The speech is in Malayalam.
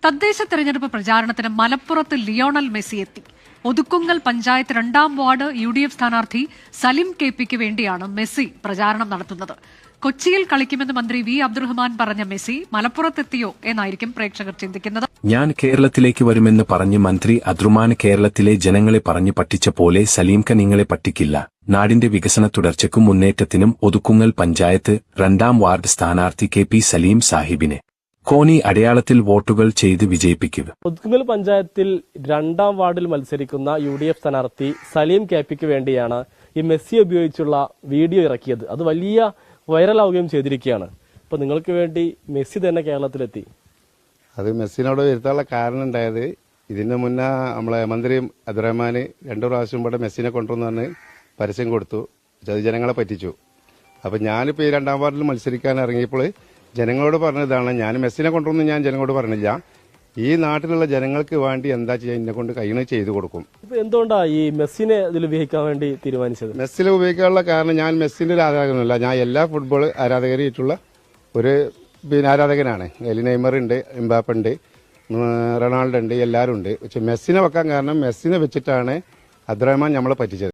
തദ്ദേശ തെരഞ്ഞെടുപ്പ് പ്രചാരണത്തിന് മലപ്പുറത്ത് ലിയോണൽ മെസ്സി എത്തി. ഒതുക്കുങ്ങൽ പഞ്ചായത്ത് 2ാം വാർഡ് UDF സ്ഥാനാർത്ഥി സലിം KPക്ക് വേണ്ടിയാണ് മെസ്സി പ്രചാരണം നടത്തുന്നത്. കൊച്ചിയിൽ കളിക്കുമെന്ന് മന്ത്രി വി അബ്ദുറഹ്മാൻ പറഞ്ഞ മെസ്സി മലപ്പുറത്തെത്തിയോ എന്നായിരിക്കും പ്രേക്ഷകർ ചിന്തിക്കുന്നത്. ഞാൻ കേരളത്തിലേക്ക് വരുമെന്ന് പറഞ്ഞ് മന്ത്രി അബ്ദുറഹ്മാൻ കേരളത്തിലെ ജനങ്ങളെ പറഞ്ഞു പറ്റിച്ച പോലെ സലീംക നിങ്ങളെ പറ്റിക്കില്ല. നാടിന്റെ വികസന തുടർച്ചയ്ക്കും മുന്നേറ്റത്തിനും ഒതുക്കുങ്ങൽ പഞ്ചായത്ത് 2ാം വാർഡ് സ്ഥാനാർത്ഥി KP സലീം സാഹിബിനെ കോണി അടയാളത്തിൽ വോട്ടുകൾ ചെയ്ത് വിജയിപ്പിക്കുക. ഒതുക്കുങ്ങൽ പഞ്ചായത്തിൽ 2ാം വാർഡിൽ മത്സരിക്കുന്ന UDF സ്ഥാനാർത്ഥി സലീം KPക്ക് വേണ്ടിയാണ് ഈ മെസ്സി ഉപയോഗിച്ചുള്ള വീഡിയോ ഇറക്കിയത്. അത് വലിയ വൈറലാവുകയും ചെയ്തിരിക്കുകയാണ്. ഇപ്പൊ നിങ്ങൾക്ക് വേണ്ടി മെസ്സി തന്നെ കേരളത്തിലെത്തി. അത് മെസ്സിനോട് വരുത്താനുള്ള കാരണം ഉണ്ടായത്, ഇതിന് മുന്നേ നമ്മളെ മന്ത്രി അബ്ദുറഹ്മാൻ 2 പ്രാവശ്യം ഇവിടെ മെസ്സിനെ കൊണ്ടുവന്ന് പരസ്യം കൊടുത്തു. അത് ജനങ്ങളെ പറ്റിച്ചു. അപ്പൊ ഞാനിപ്പോ ഈ 2ാം വാർഡിൽ മത്സരിക്കാൻ ഇറങ്ങിയപ്പോൾ ജനങ്ങളോട് പറഞ്ഞതാണ്, ഞാൻ മെസ്സിനെ കൊണ്ടുവന്ന് ഞാൻ ജനങ്ങളോട് പറഞ്ഞില്ല, ഈ നാട്ടിലുള്ള ജനങ്ങൾക്ക് വേണ്ടി എന്താ ചെയ്യാൻ എന്നെ കൊണ്ട് കഴിയുന്നത് ചെയ്തു കൊടുക്കും. എന്തുകൊണ്ടാ ഈ മെസ്സിനെ ഇതിൽ ഉപയോഗിക്കാൻ വേണ്ടി തീരുമാനിച്ചത്? മെസ്സിനെ ഉപയോഗിക്കാനുള്ള കാരണം, ഞാൻ മെസ്സിന്റെ ഒരു ആരാധകനല്ല, ഞാൻ എല്ലാ ഫുട്ബോൾ ആരാധകരായിട്ടുള്ള ഒരു ആരാധകനാണ്. നെയ്മർ ഉണ്ട്, എംബാപ്പ ഉണ്ട്, റൊണാൾഡോ ഉണ്ട്, എല്ലാവരും ഉണ്ട്. പക്ഷെ മെസ്സിനെ വെക്കാൻ കാരണം, മെസ്സിനെ വെച്ചിട്ടാണ് അബ്ദുറഹ്മാൻ നമ്മളെ പറ്റിച്ചത്.